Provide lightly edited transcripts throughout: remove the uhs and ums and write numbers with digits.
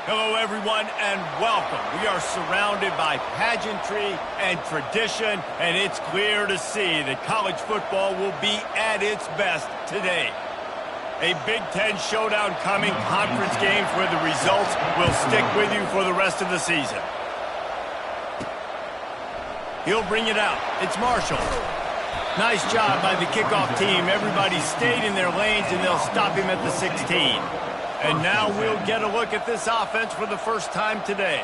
Hello, everyone, and welcome. We are surrounded by pageantry and tradition, and it's clear to see that college football will be at its best today. A Big Ten showdown coming, conference games where the results will stick with you for the rest of the season. He'll bring it out. It's Marshall. Nice job by the kickoff team. Everybody stayed in their lanes, and they'll stop him at the 16. And now we'll get a look at this offense for the first time today.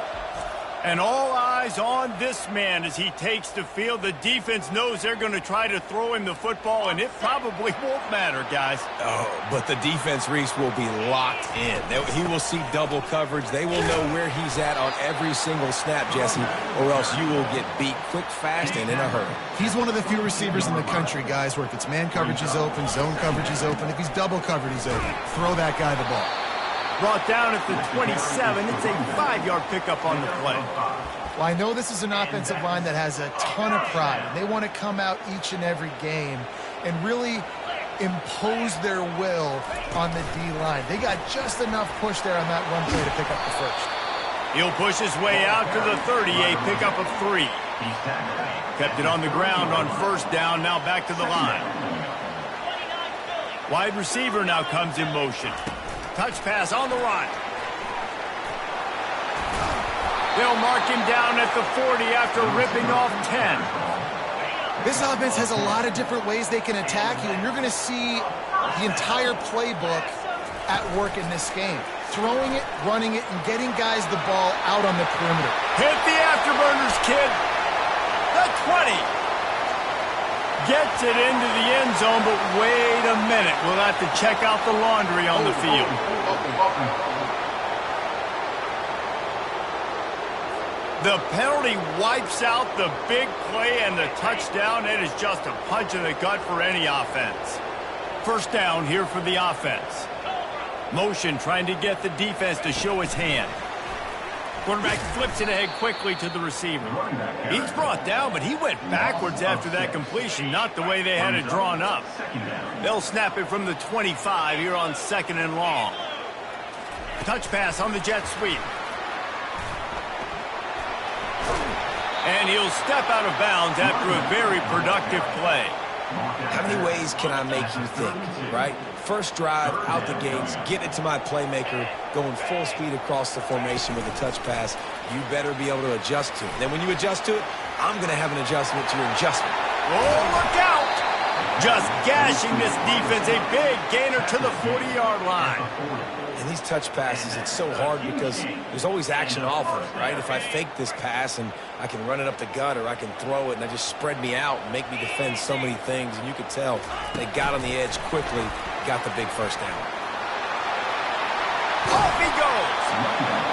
And all eyes on this man as he takes the field. The defense knows they're going to try to throw him the football, and it probably won't matter, guys. Oh, but the defense, Reese, will be locked in. He will see double coverage. They will know where he's at on every single snap, Jesse, or else you will get beat quick, fast, and in a hurry. He's one of the few receivers in the country, guys, where if it's man coverage is open, zone coverage is open. If he's double covered, he's open. Throw that guy the ball. Brought down at the 27. It's a 5-yard pickup on the play. Well, I know this is an offensive line that has a ton of pride. They want to come out each and every game and really impose their will on the D-line. They got just enough push there on that run play to pick up the first. He'll push his way out to the 30, a pickup of 3. Kept it on the ground on first down, now back to the line. Wide receiver now comes in motion. Touch pass on the run. They'll mark him down at the 40 after ripping off 10. This offense has a lot of different ways they can attack you, and you're going to see the entire playbook at work in this game. Throwing it, running it, and getting guys the ball out on the perimeter. Hit the afterburners, kid. The 20. Gets it into the end zone, but wait a minute. We'll have to check out the laundry on the field. The penalty wipes out the big play and the touchdown. It is just a punch in the gut for any offense. First down here for the offense. Motion trying to get the defense to show his hand. Quarterback flips it ahead quickly to the receiver. He's brought down, but he went backwards after that completion, not the way they had it drawn up. They'll snap it from the 25 here on 2nd and long. Touch pass on the jet sweep. And he'll step out of bounds after a very productive play. How many ways can I make you think, right? First drive, out the gates, get it to my playmaker, going full speed across the formation with a touch pass. You better be able to adjust to it. Then when you adjust to it, I'm going to have an adjustment to your adjustment. Oh, look out! Just gashing this defense, a big gainer to the 40-yard line. And these touch passes, it's so hard because there's always action off of it, right? If I fake this pass and I can run it up the gut or I can throw it and I just spread me out and make me defend so many things, and you could tell they got on the edge quickly, got the big first down. Off he goes!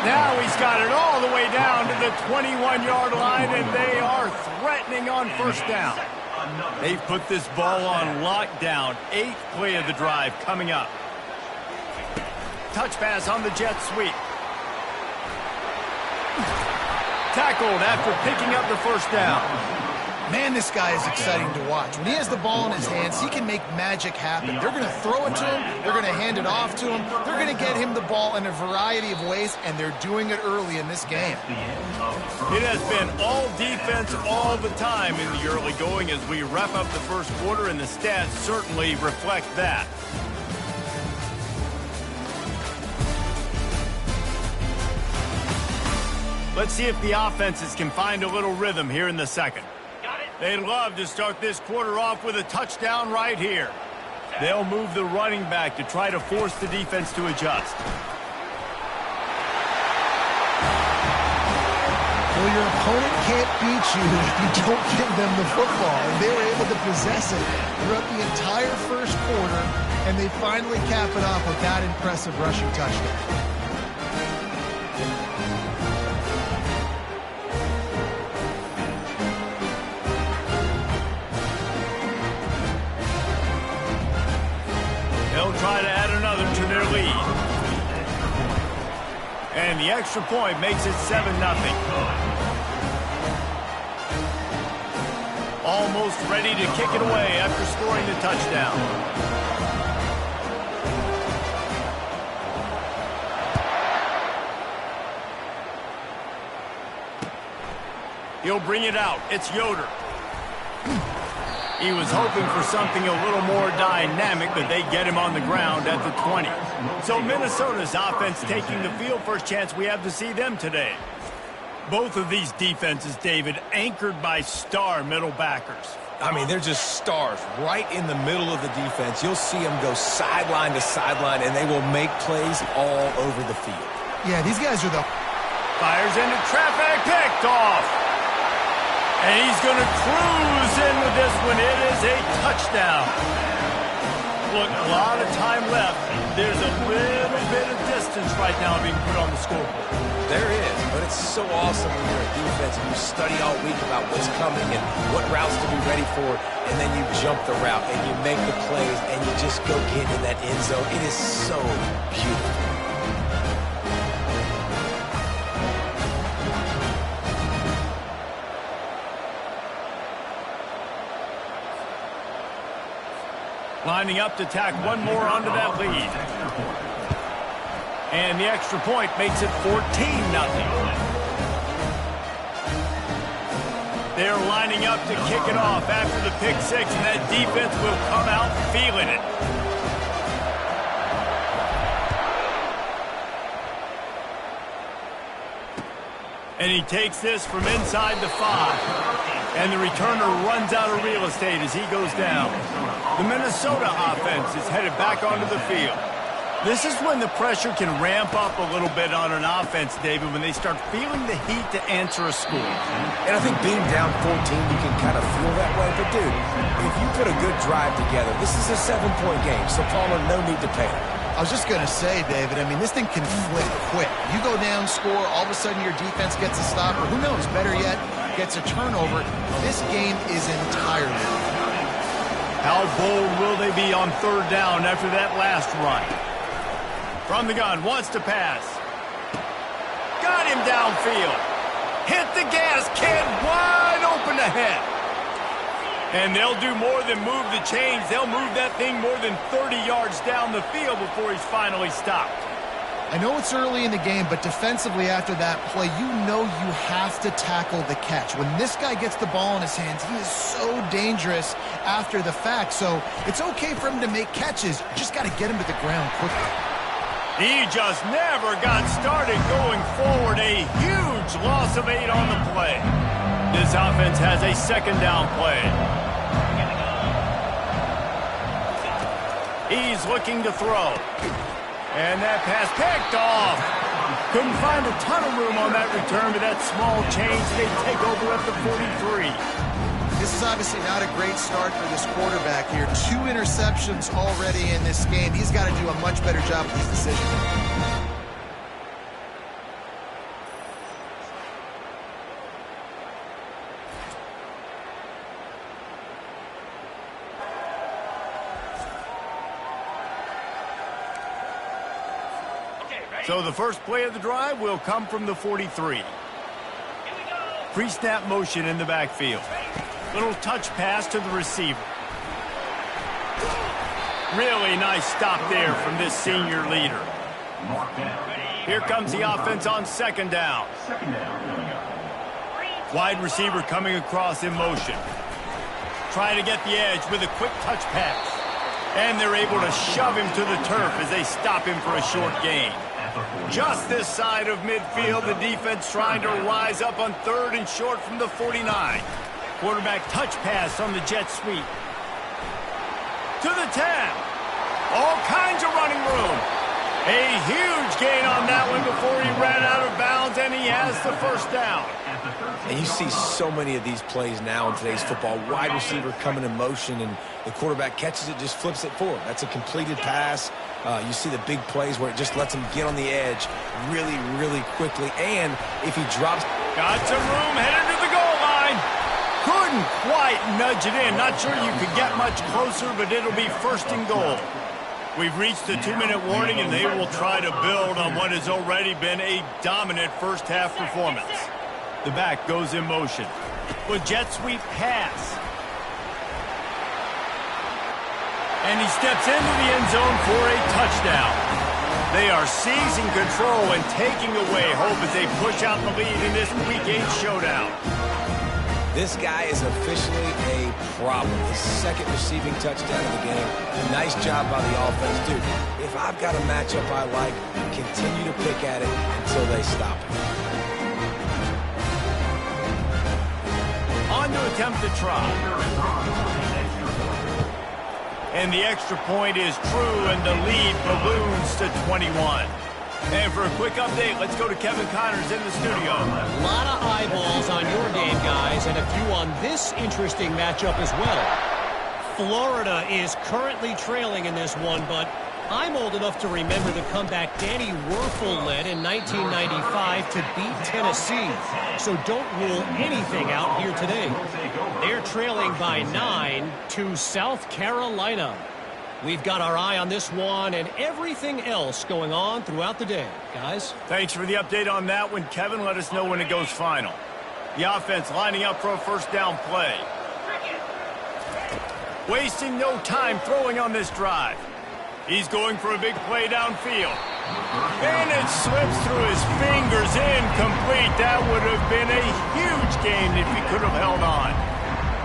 Now he's got it all the way down to the 21-yard line, and they are threatening on first down. They've put this ball on lockdown. 8th play of the drive coming up. Touch pass on the jet sweep. Tackled after picking up the first down. Man, this guy is exciting to watch. When he has the ball in his hands, he can make magic happen. They're going to throw it to him. They're going to hand it off to him. They're going to get him the ball in a variety of ways, and they're doing it early in this game. It has been all defense all the time in the early going as we wrap up the first quarter, and the stats certainly reflect that. Let's see if the offenses can find a little rhythm here in the second. They'd love to start this quarter off with a touchdown right here. They'll move the running back to try to force the defense to adjust. Well, your opponent can't beat you if you don't give them the football. And they were able to possess it throughout the entire first quarter, and they finally cap it off with that impressive rushing touchdown. They'll try to add another to their lead. And the extra point makes it 7-0. Almost ready to kick it away after scoring the touchdown. He'll bring it out. It's Yoder. He was hoping for something a little more dynamic, but they get him on the ground at the 20. So Minnesota's offense taking the field. First chance we have to see them today. Both of these defenses, David, anchored by star middle backers. I mean, they're just stars right in the middle of the defense. You'll see them go sideline to sideline, and they will make plays all over the field. Yeah, these guys are the... Fires into traffic, picked off. And he's going to cruise in with this one. It is a touchdown. Look, a lot of time left. There's a little bit of distance right now being put on the scoreboard. There is, but it's so awesome when you're a defense and you study all week about what's coming and what routes to be ready for, and then you jump the route and you make the plays and you just go get in that end zone. It is so beautiful. Lining up to tack one more onto that lead. And the extra point makes it 14-0. They're lining up to kick it off after the pick six, and that defense will come out feeling it. And he takes this from inside the 5. And the returner runs out of real estate as he goes down. The Minnesota offense is headed back onto the field. This is when the pressure can ramp up a little bit on an offense, David, when they start feeling the heat to answer a score. And I think being down 14, you can kind of feel that way. But, dude, if you put a good drive together, this is a 7-point game, so Palmer, no need to panic. I was just going to say, David, I mean, this thing can flip quick. You go down, score, all of a sudden your defense gets a stop, or who knows, better yet, gets a turnover. This game is entirely. How bold will they be on third down after that last run? From the gun, wants to pass. Got him downfield. Hit the gas, kid, wide open ahead. And they'll do more than move the chains. They'll move that thing more than 30 yards down the field before he's finally stopped. I know it's early in the game, but defensively after that play, you know you have to tackle the catch. When this guy gets the ball in his hands, he is so dangerous after the fact. So it's okay for him to make catches. You just got to get him to the ground quickly. He just never got started going forward. A huge loss of 8 on the play. This offense has a second down play. He's looking to throw. And that pass picked off. Couldn't find a ton of room on that return, but that small change, they take over at the 43. This is obviously not a great start for this quarterback here. 2 interceptions already in this game. He's got to do a much better job with these decisions. So the first play of the drive will come from the 43. Pre-snap motion in the backfield. Little touch pass to the receiver. Really nice stop there from this senior leader. Here comes the offense on second down. Wide receiver coming across in motion. Trying to get the edge with a quick touch pass. And they're able to shove him to the turf as they stop him for a short gain. Just this side of midfield, the defense trying to rise up on third and short from the 49. Quarterback touch pass on the jet sweep. To the 10. All kinds of running room. A huge gain on that one before he ran out of bounds, and he has the first down. And you see so many of these plays now in today's football. Wide receiver coming in motion, and the quarterback catches it, just flips it forward. That's a completed pass. You see the big plays where it just lets him get on the edge really, really quickly. And if he drops... Got some room, headed to the goal line. Couldn't quite nudge it in. Not sure you could get much closer, but it'll be first and goal. We've reached the 2-minute warning, and they will try to build on what has already been a dominant first-half performance. The back goes in motion. With jet sweep pass. And he steps into the end zone for a touchdown. They are seizing control and taking away hope as they push out the lead in this Week 8 showdown. This guy is officially a problem. His second receiving touchdown of the game. Nice job by the offense. Dude, if I've got a matchup I like, continue to pick at it until they stop it. On to attempt to try. And the extra point is true, and the lead balloons to 21. And for a quick update, let's go to Kevin Connors in the studio. A lot of eyeballs on your game, guys, and a few on this interesting matchup as well. Florida is currently trailing in this one, but I'm old enough to remember the comeback Danny Werfel led in 1995 to beat Tennessee. So don't rule anything out here today. They're trailing by 9 to South Carolina. We've got our eye on this one and everything else going on throughout the day. Guys? Thanks for the update on that one, Kevin. Let us know when it goes final. The offense lining up for a first down play. Wasting no time throwing on this drive. He's going for a big play downfield. And it slips through his fingers, incomplete. That would have been a huge gain if he could have held on.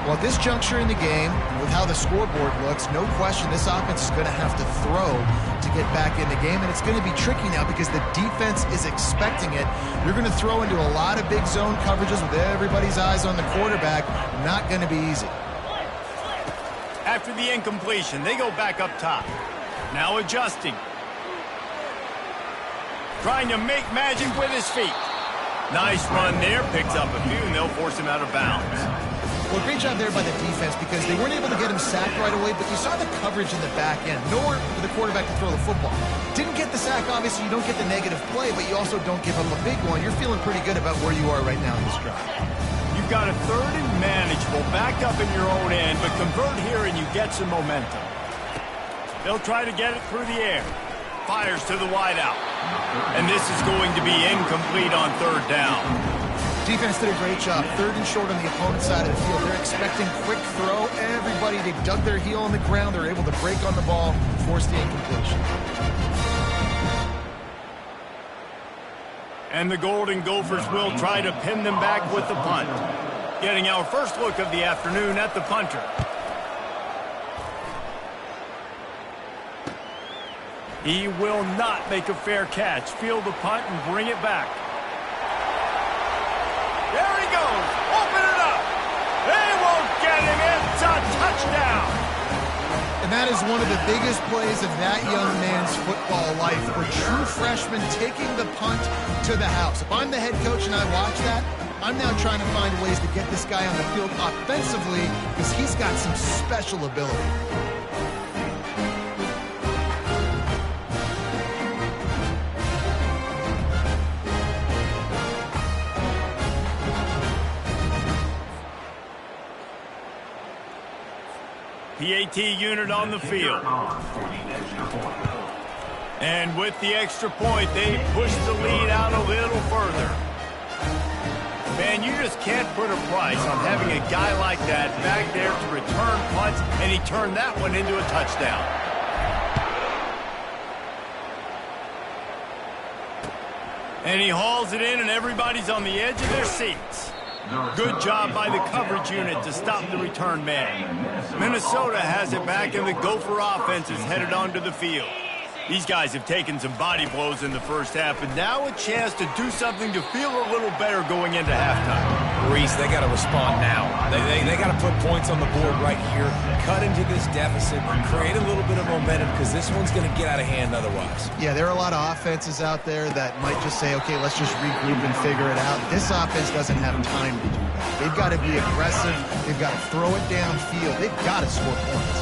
Well, at this juncture in the game, with how the scoreboard looks, no question this offense is going to have to throw to get back in the game, and it's going to be tricky now because the defense is expecting it. You're going to throw into a lot of big zone coverages with everybody's eyes on the quarterback. Not going to be easy. After the incompletion, they go back up top. Now adjusting. Trying to make magic with his feet. Nice run there. Picks up a few, and they'll force him out of bounds. Well, great job there by the defense because they weren't able to get him sacked right away, but you saw the coverage in the back end. Nowhere for the quarterback to throw the football. Didn't get the sack, obviously. You don't get the negative play, but you also don't give him a big one. You're feeling pretty good about where you are right now in this drive. You've got a third and manageable back up in your own end, but convert here and you get some momentum. They'll try to get it through the air. Fires to the wideout. And this is going to be incomplete on third down. Defense did a great job. Third and short on the opponent's side of the field. They're expecting quick throw. Everybody, they dug their heel on the ground. They're able to break on the ball, force the incompletion. And the Golden Gophers will try to pin them back with the punt. Getting our first look of the afternoon at the punter. He will not make a fair catch. Field the punt and bring it back. There he goes. Open it up. They won't get him. It's a touchdown. And that is one of the biggest plays of that young man's football life. A true freshman taking the punt to the house. If I'm the head coach and I watch that, I'm now trying to find ways to get this guy on the field offensively because he's got some special ability. PAT unit on the field. And with the extra point, they push the lead out a little further. Man, you just can't put a price on having a guy like that back there to return punts, and he turned that one into a touchdown. And he hauls it in, and everybody's on the edge of their seats. Good job by the coverage unit to stop the return man. Minnesota has it back, and the Gopher offense is headed onto the field. These guys have taken some body blows in the first half, and now a chance to do something to feel a little better going into halftime. Reese, they got to respond now. They got to put points on the board right here, cut into this deficit, create a little bit of momentum because this one's going to get out of hand otherwise. Yeah, there are a lot of offenses out there that might just say, okay, let's just regroup and figure it out. This offense doesn't have time to do that. They've got to be aggressive. They've got to throw it downfield. They've got to score points.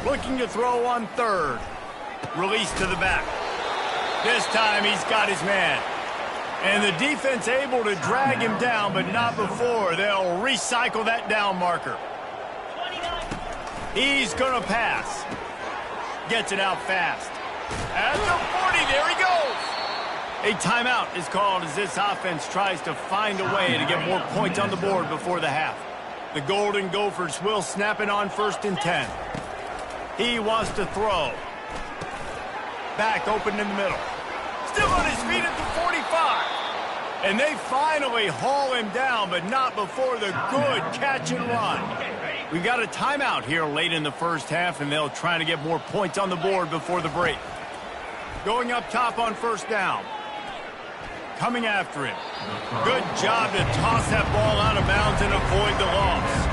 Looking to throw on third. Release to the back. This time he's got his man. And the defense able to drag him down, but not before. They'll recycle that down marker. He's going to pass. Gets it out fast. At the 40, there he goes. A timeout is called as this offense tries to find a way to get more points on the board before the half. The Golden Gophers will snap it on 1st and 10. He wants to throw. Back open in the middle. Still on his feet at the 45. And they finally haul him down, but not before the good catch and run. We've got a timeout here late in the first half, and they'll try to get more points on the board before the break. Going up top on first down. Coming after him. Good job to toss that ball out of bounds and avoid the loss.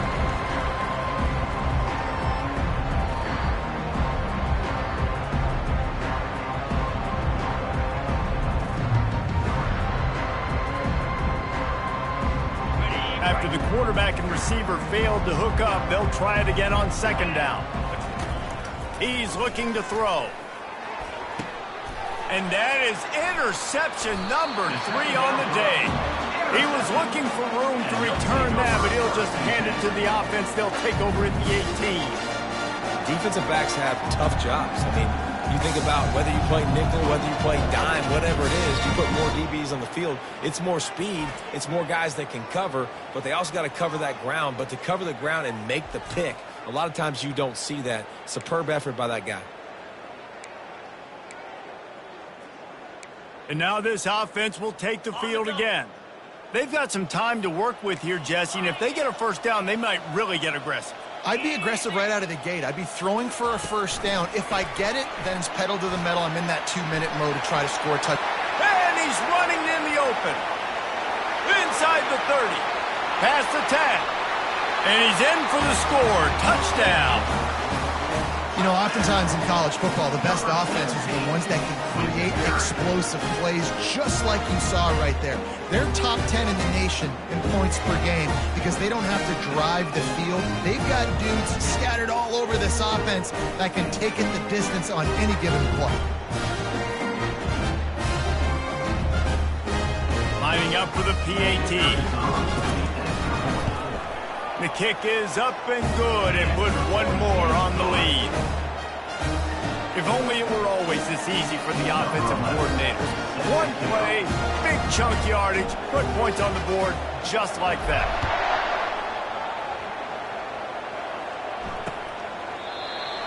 After the quarterback and receiver failed to hook up, they'll try it again on second down. He's looking to throw. And that is interception number 3 on the day. He was looking for room to return that, but he'll just hand it to the offense. They'll take over at the 18. Defensive backs have tough jobs. I mean, you think about whether you play nickel, whether you play dime, whatever it is, you put more DBs on the field. It's more speed. It's more guys that can cover, but they also got to cover that ground. But to cover the ground and make the pick, a lot of times you don't see that. Superb effort by that guy. And now this offense will take the field again. They've got some time to work with here, Jesse, and if they get a first down, they might really get aggressive. I'd be aggressive right out of the gate. I'd be throwing for a first down. If I get it, then it's pedal to the metal. I'm in that 2-minute mode to try to score a touchdown. And he's running in the open. Inside the 30. Past the 10. And he's in for the score. Touchdown. You know, oftentimes in college football, the best offenses are the ones that can create explosive plays just like you saw right there. They're top 10 in the nation in points per game because they don't have to drive the field. They've got dudes scattered all over this offense that can take it the distance on any given play. Lining up for the PAT. The kick is up and good and put one more on the lead. If only it were always this easy for the offensive coordinators. One play, big chunk yardage, put points on the board just like that.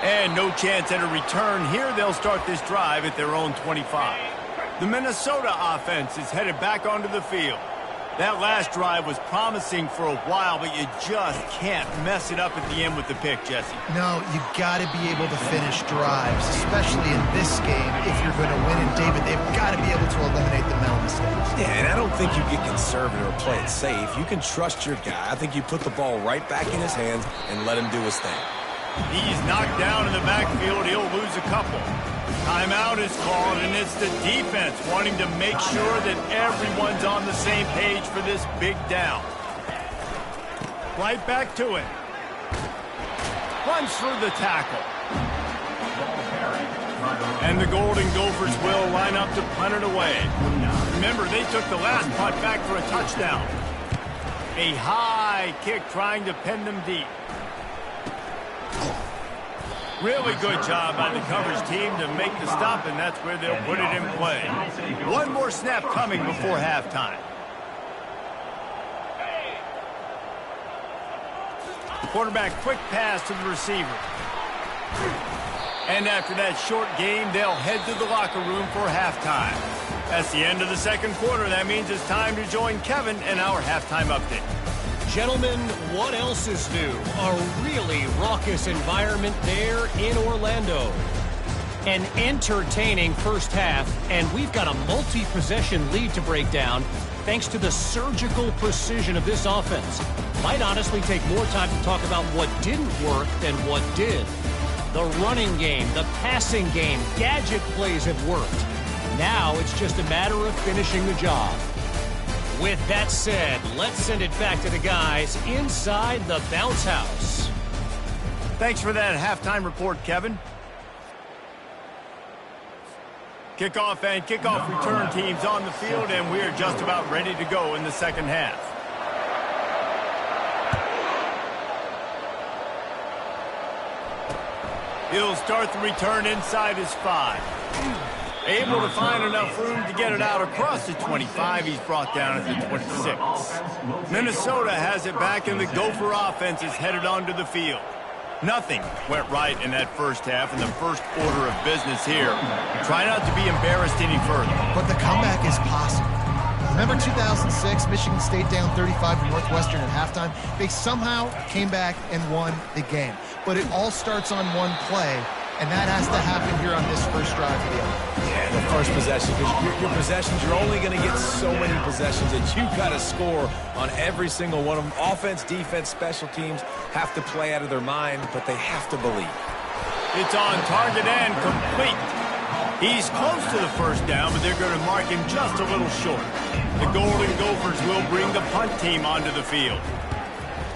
And no chance at a return here. They'll start this drive at their own 25. The Minnesota offense is headed back onto the field. That last drive was promising for a while, but you just can't mess it up at the end with the pick, Jesse. No, you got to be able to finish drives, especially in this game if you're going to win. And, David, they've got to be able to eliminate the mental mistakes. Yeah, and I don't think you get conservative or play it safe. You can trust your guy. I think you put the ball right back in his hands and let him do his thing. He's knocked down in the backfield. He'll lose a couple. Timeout is called, and it's the defense wanting to make sure that everyone's on the same page for this big down. Right back to it. Runs through the tackle. And the Golden Gophers will line up to punt it away. Remember, they took the last punt back for a touchdown. A high kick trying to pin them deep. Really good job by the coverage team to make the stop, and that's where they'll put it in play. One more snap coming before halftime. Quarterback quick pass to the receiver. And after that short game, they'll head to the locker room for halftime. That's the end of the second quarter. That means it's time to join Kevin in our halftime update. Gentlemen, what else is new? A really raucous environment there in Orlando. An entertaining first half, and we've got a multi-possession lead to break down thanks to the surgical precision of this offense. Might honestly take more time to talk about what didn't work than what did. The running game, the passing game, gadget plays have worked. Now it's just a matter of finishing the job. With that said, let's send it back to the guys inside the bounce house. Thanks for that halftime report, Kevin. Kickoff and kickoff return teams on the field, and we're just about ready to go in the second half. He'll start the return inside his 5. Able to find enough room to get it out across the 25. He's brought down at the 26. Minnesota has it back, and the Gopher offense is headed onto the field. Nothing went right in that first half, and the first order of business here. Try not to be embarrassed any further. But the comeback is possible. Remember 2006, Michigan State down 35 to Northwestern at halftime? They somehow came back and won the game. But it all starts on one play, and that has to happen here on this first drive of the offense. Yeah, the first possession, because your possessions, you're only going to get so many possessions that you've got to score on every single one of them. Offense, defense, special teams have to play out of their mind, but they have to believe. It's on target and complete. He's close to the first down, but they're going to mark him just a little short. The Golden Gophers will bring the punt team onto the field.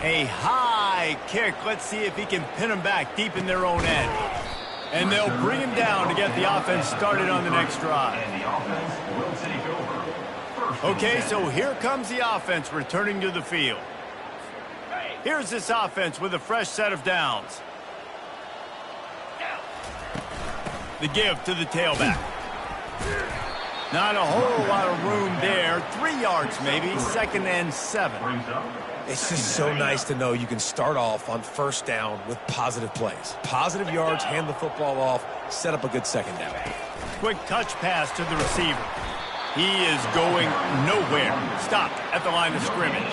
A high kick. Let's see if he can pin them back deep in their own end. And they'll bring him down to get the offense started on the next drive. Okay, so here comes the offense returning to the field. Here's this offense with a fresh set of downs. The give to the tailback. Not a whole lot of room there. 3 yards maybe, 2nd and 7. It's just so nice to know you can start off on first down with positive plays. Positive yards, hand the football off, set up a good second down. Quick touch pass to the receiver. He is going nowhere. Stopped at the line of scrimmage.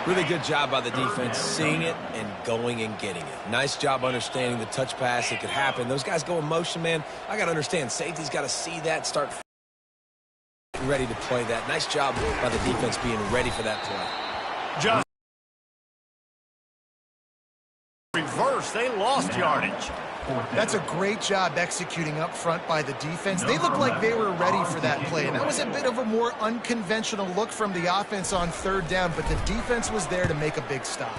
Really good job by the defense, seeing it and going and getting it. Nice job understanding the touch pass. It could happen. Those guys go in motion, man. I got to understand, safety's got to see that, start ready to play that. Nice job by the defense being ready for that play. Just reverse. They lost yardage. That's a great job executing up front by the defense. They looked like they were ready for that play, and that was a bit of a more unconventional look from the offense on third down, but the defense was there to make a big stop.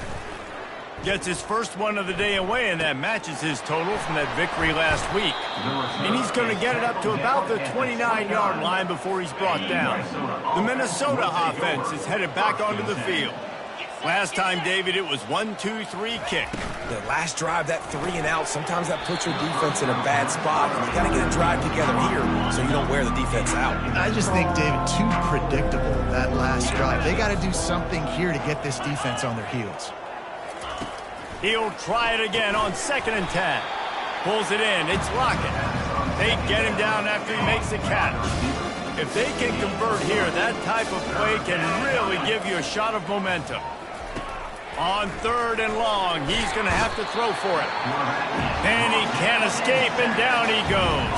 Gets his first one of the day away, and that matches his total from that victory last week. And he's going to get it up to about the 29-yard line before he's brought down. The Minnesota offense is headed back onto the field. Last time, David, it was 1-2-3 kick. The last drive, that 3 and out, sometimes that puts your defense in a bad spot. And you got to get a drive together here so you don't wear the defense out. I just think, David, too predictable, that last drive. They got to do something here to get this defense on their heels. He'll try it again on 2nd and 10. Pulls it in. It's Lockett. They get him down after he makes the catch. If they can convert here, that type of play can really give you a shot of momentum. On 3rd and long, he's going to have to throw for it. And he can't escape, and down he goes.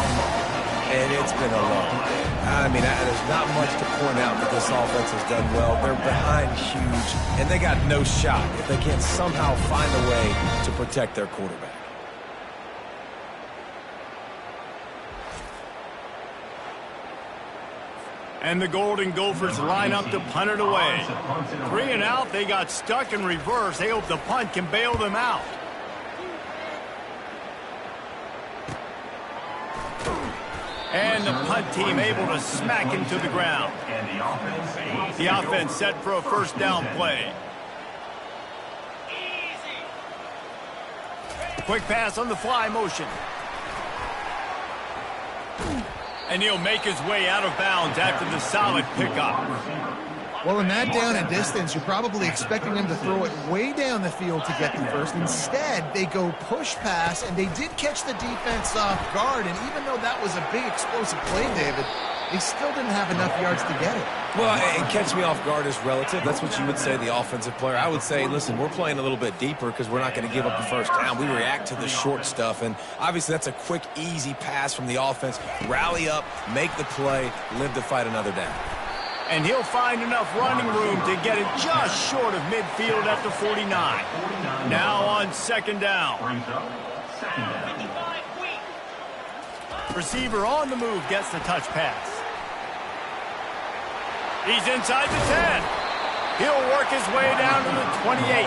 And it's been a long day. I mean, there's not much to point out that this offense has done well. They're behind huge, and they got no shot if they can't somehow find a way to protect their quarterback. And the Golden Gophers line up to punt it away. 3 and out, they got stuck in reverse. They hope the punt can bail them out. And the punt team able to smack him to the ground. The offense set for a first down play. Quick pass on the fly motion. And he'll make his way out of bounds after the solid pickup. Well, in that down and distance, you're probably expecting them to throw it way down the field to get the first. Instead, they go push pass, and they did catch the defense off guard. And even though that was a big explosive play, David, they still didn't have enough yards to get it. Well, and catch me off guard is relative. That's what you would say, the offensive player. I would say, listen, we're playing a little bit deeper because we're not going to give up the first down. We react to the short stuff, and obviously that's a quick, easy pass from the offense. Rally up, make the play, live to fight another down. And he'll find enough running room to get it just short of midfield at the 49. Now on 2nd down. Receiver on the move gets the touch pass. He's inside the 10. He'll work his way down to the 28.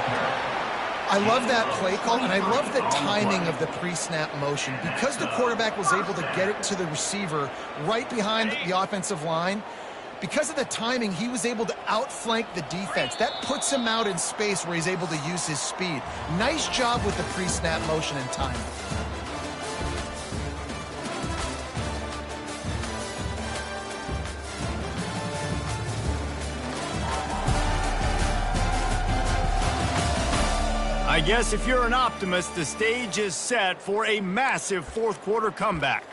I love that play call, and I love the timing of the pre-snap motion. Because the quarterback was able to get it to the receiver right behind the offensive line, because of the timing, he was able to outflank the defense. That puts him out in space where he's able to use his speed. Nice job with the pre-snap motion and timing. I guess if you're an optimist, the stage is set for a massive fourth-quarter comeback.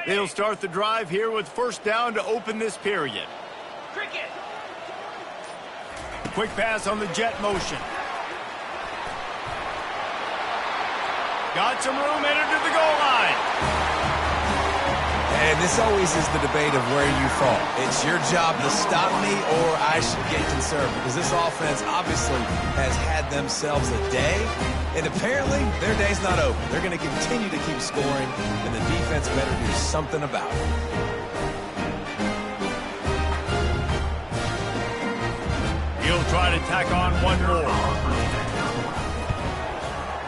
They'll start the drive here with first down to open this period. Quick pass on the jet motion. Got some room, headed to the goal line. And this always is the debate of where you fall. It's your job to stop me or I should get concerned, because this offense obviously has had themselves a day, and apparently their day's not over. They're going to continue to keep scoring, and the defense better do something about it. He'll try to tack on one more.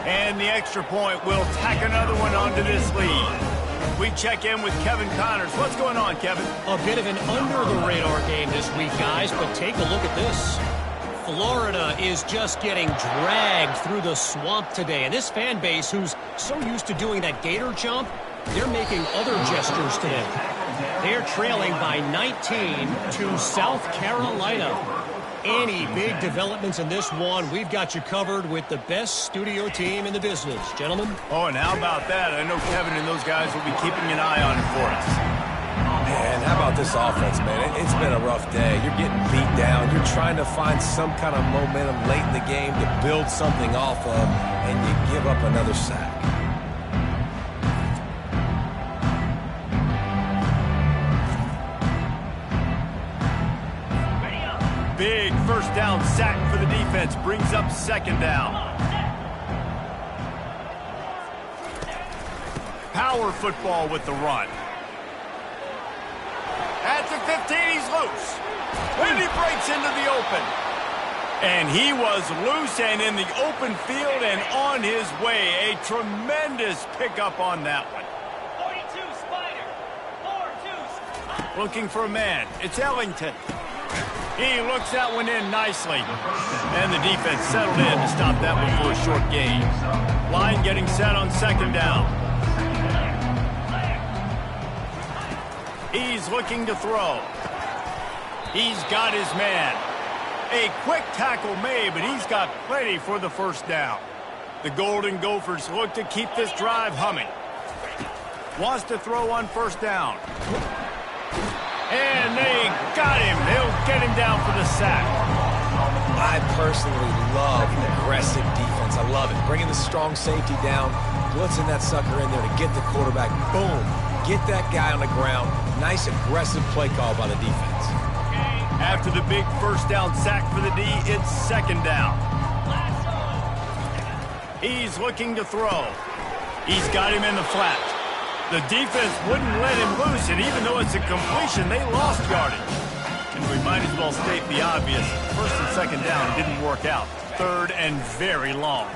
And the extra point will tack another one onto this lead. We check in with Kevin Connors. What's going on, Kevin? A bit of an under-the-radar game this week, guys, but take a look at this. Florida is just getting dragged through the swamp today, and this fan base, who's so used to doing that gator jump, they're making other gestures today. They're trailing by 19 to South Carolina. Any big developments in this one, we've got you covered with the best studio team in the business. Gentlemen? Oh, and how about that? I know Kevin and those guys will be keeping an eye on it for us. Man, how about this offense, man? It's been a rough day. You're getting beat down. You're trying to find some kind of momentum late in the game to build something off of, and you give up another sack. Big first down sack for the defense. Brings up second down. Power football with the run. At the 15, he's loose. And he breaks into the open. And he was loose and in the open field and on his way. A tremendous pickup on that one. 42 Spider. 4-2. Looking for a man. It's Ellington. He looks that one in nicely. And the defense settled in to stop that one for a short gain. Line getting set on second down. He's looking to throw. He's got his man. A quick tackle made, but he's got plenty for the first down. The Golden Gophers look to keep this drive humming. Wants to throw on first down. And they got him. They'll get him down for the sack. I personally love aggressive defense. I love it. Bringing the strong safety down, blitzing that sucker in there to get the quarterback. Boom. Get that guy on the ground. Nice aggressive play call by the defense. After the big first down sack for the D, it's second down. He's looking to throw. He's got him in the flat. The defense wouldn't let him loose, and even though it's a completion, they lost yardage. And we might as well state the obvious. First and second down didn't work out. Third and very long.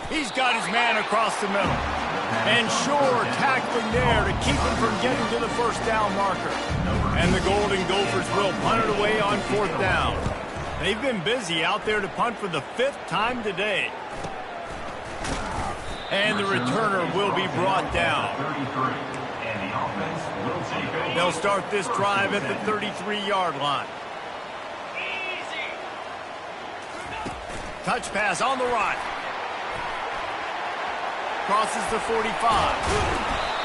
He's got his man across the middle. And sure, tackling there to keep him from getting to the first down marker. And the Golden Gophers will punt it away on fourth down. They've been busy out there to punt for the 5th time today. And the returner will be brought down. They'll start this drive at the 33-yard line. Touch pass on the right. Crosses the 45.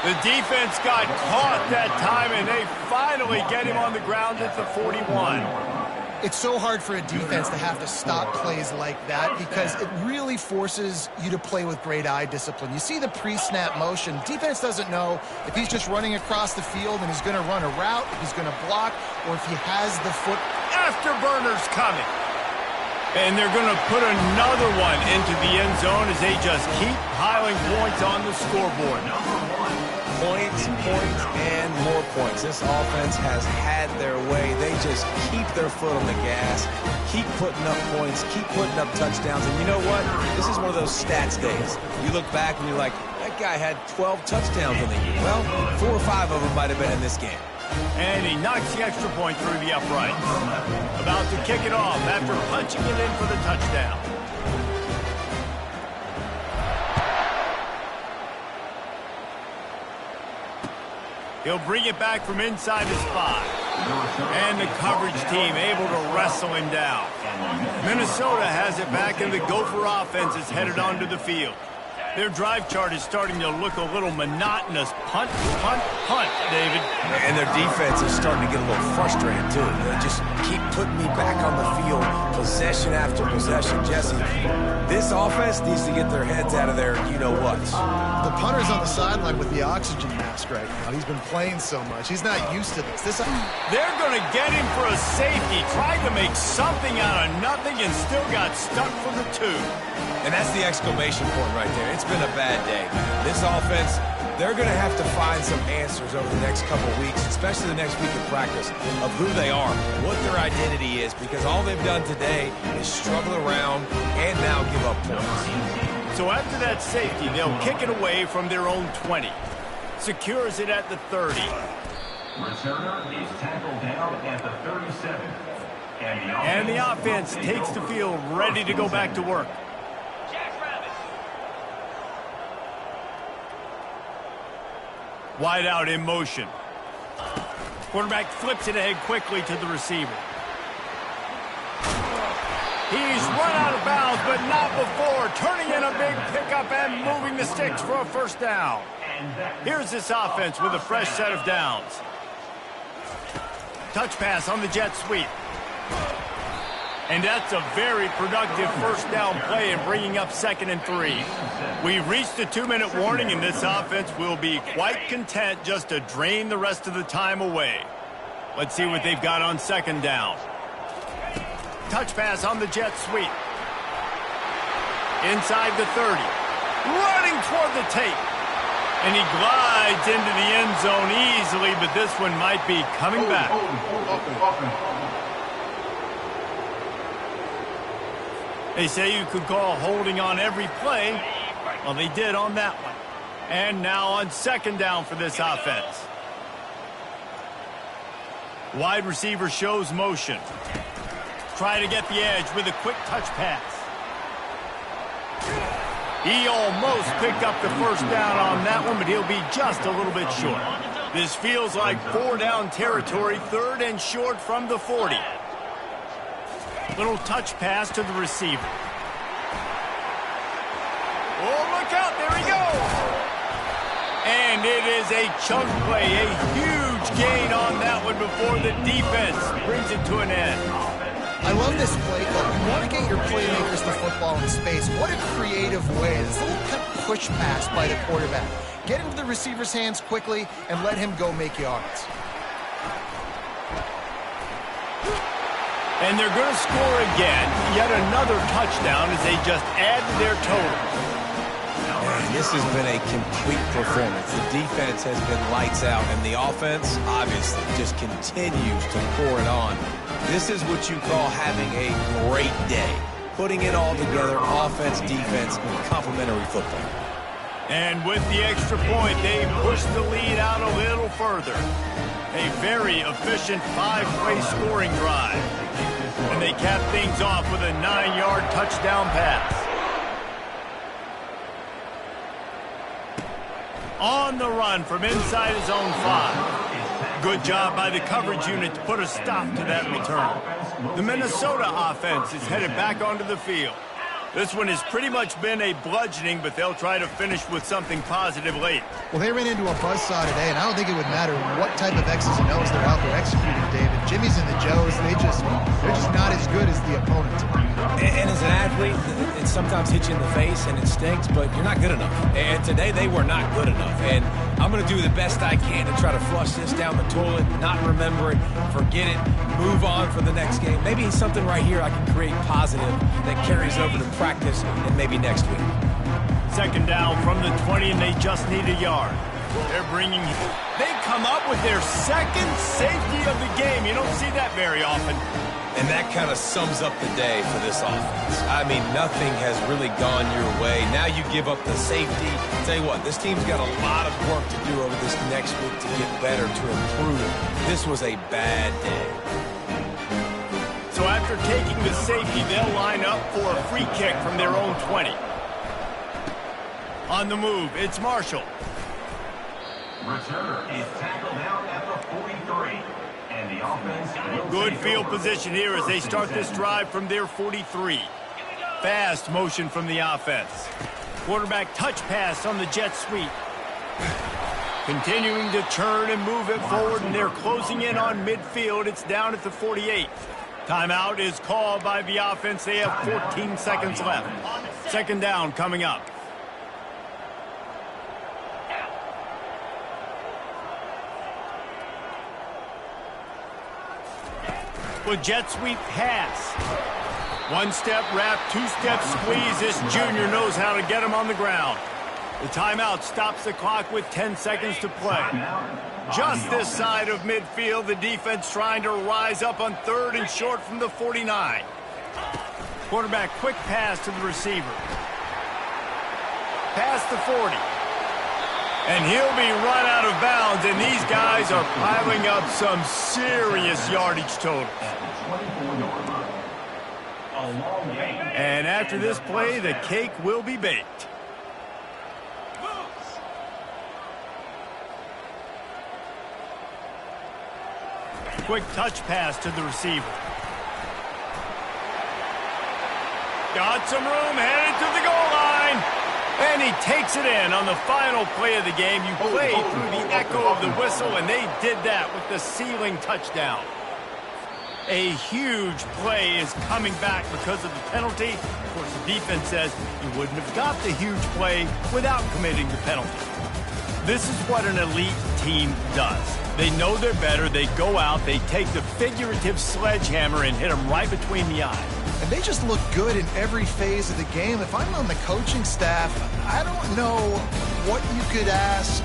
The defense got caught that time, and they finally get him on the ground at the 41. It's so hard for a defense to have to stop plays like that because it really forces you to play with great eye discipline. You see the pre-snap motion. Defense doesn't know if he's just running across the field and he's going to run a route, if he's going to block, or if he has the foot. Afterburners coming. And they're going to put another one into the end zone as they just keep piling points on the scoreboard. Points, and more points. This offense has had their way. They just keep their foot on the gas, keep putting up points, keep putting up touchdowns. And you know what? This is one of those stats days. You look back and you're like, that guy had 12 touchdowns in the year. Well, 4 or 5 of them might have been in this game. And he knocks the extra point through the uprights. About to kick it off after punching it in for the touchdown. He'll bring it back from inside his 5. And the coverage team able to wrestle him down. Minnesota has it back, and the Gopher offense is headed onto the field. Their drive chart is starting to look a little monotonous. Punt, punt, punt, David. And their defense is starting to get a little frustrated, too. They just keep putting me back on the field, possession after possession. Jesse, this offense needs to get their heads out of their you-know-what. The punter's on the sideline with the oxygen mask right now. He's been playing so much. He's not used to this. They're going to get him for a safety. Tried to make something out of nothing and still got stuck for the 2. And that's the exclamation point right there. It's been a bad day. This offense, they're going to have to find some answers over the next couple of weeks, especially the next week of practice, of who they are, what their identity is, because all they've done today is struggle around and now give up points. So after that safety, they'll kick it away from their own 20. Secures it at the 30. Returner is tackled down at the 37. And the offense takes the field ready to go back to work. Wide out in motion. Quarterback flips it ahead quickly to the receiver. He's run out of bounds, but not before. Turning in a big pickup and moving the sticks for a first down. Here's this offense with a fresh set of downs. Touch pass on the jet sweep. And that's a very productive first down play in bringing up 2nd and 3. We've reached the 2-minute warning, and this offense will be quite content just to drain the rest of the time away. Let's see what they've got on 2nd down. Touch pass on the jet sweep. Inside the 30. Running toward the tape. And he glides into the end zone easily, but this one might be coming back. They say you could call holding on every play. Well, they did on that one. And now on 2nd down for this offense. Wide receiver shows motion. Try to get the edge with a quick touch pass. He almost picked up the first down on that one, but he'll be just a little bit short. This feels like 4-down territory, 3rd and short from the 40. Little touch pass to the receiver. Oh, look out, there he goes. And it is a chunk play, a huge gain on that one before the defense brings it to an end. I love this play call. You want to get your playmakers the football in space. What a creative way. This little push pass by the quarterback. Get into the receiver's hands quickly and let him go make yards. And they're going to score again. Yet another touchdown as they just add to their total. Man, this has been a complete performance. The defense has been lights out, and the offense, obviously, just continues to pour it on. This is what you call having a great day. Putting it all together, offense, defense, complementary football. And with the extra point, they push the lead out a little further. A very efficient 5-play scoring drive. And they cap things off with a 9-yard touchdown pass. On the run from inside his own 5. Good job by the coverage unit to put a stop to that return. The Minnesota offense is headed back onto the field. This one has pretty much been a bludgeoning, but they'll try to finish with something positive late. Well, they ran into a buzzsaw today, and I don't think it would matter what type of X's and O's they're out there executing, David. Jimmy's and the Joes, they're just not as good as the opponent. And as an athlete, it sometimes hits you in the face and it stinks, but you're not good enough. And today they were not good enough. And I'm going to do the best I can to try to flush this down the toilet, not remember it, forget it, move on for the next game. Maybe something right here I can create positive that carries over to practice and maybe next week. 2nd down from the 20, and they just need a yard. They come up with their 2nd safety of the game. You don't see that very often. And that kind of sums up the day for this offense. I mean, nothing has really gone your way. Now you give up the safety. Tell you what, this team's got a lot of work to do over this next week to get better, to improve. This was a bad day. So after taking the safety, they'll line up for a free kick from their own 20. On the move, it's Marshall. Returner is tackled out at the 43. And the offense good field position here as they start this drive from their 43. Fast motion from the offense. Quarterback touch pass on the jet sweep. Continuing to turn and move it forward, and they're closing in on midfield. It's down at the 48. Timeout is called by the offense. They have 14 seconds left. Second down coming up. With jet sweep pass. One-step wrap, two-step squeeze. This junior knows how to get him on the ground. The timeout stops the clock with 10 seconds to play. Just this side of midfield, the defense trying to rise up on third and short from the 49. Quarterback quick pass to the receiver. Past the 40. And he'll be run out of bounds, and these guys are piling up some serious yardage totals. And after this play, the cake will be baked. Quick touch pass to the receiver. Got some room, headed to the goal line. And he takes it in on the final play of the game. You played through the echo of the whistle, and they did that with the ceiling touchdown. A huge play is coming back because of the penalty. Of course, the defense says you wouldn't have got the huge play without committing the penalty. This is what an elite team does. They know they're better. They go out. They take the figurative sledgehammer and hit them right between the eyes. And they just look good in every phase of the game. If I'm on the coaching staff, I don't know what you could ask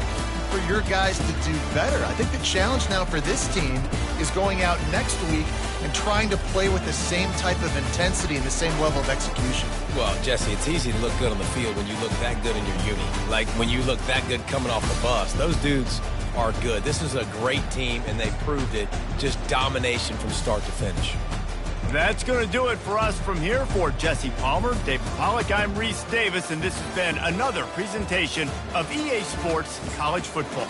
for your guys to do better. I think the challenge now for this team is going out next week and trying to play with the same type of intensity and the same level of execution. Well, Jesse, it's easy to look good on the field when you look that good in your uni. Like when you look that good coming off the bus. Those dudes are good. This is a great team, and they proved it. Just domination from start to finish. That's going to do it for us from here. For Jesse Palmer, David Pollack, I'm Reese Davis, and this has been another presentation of EA Sports College Football.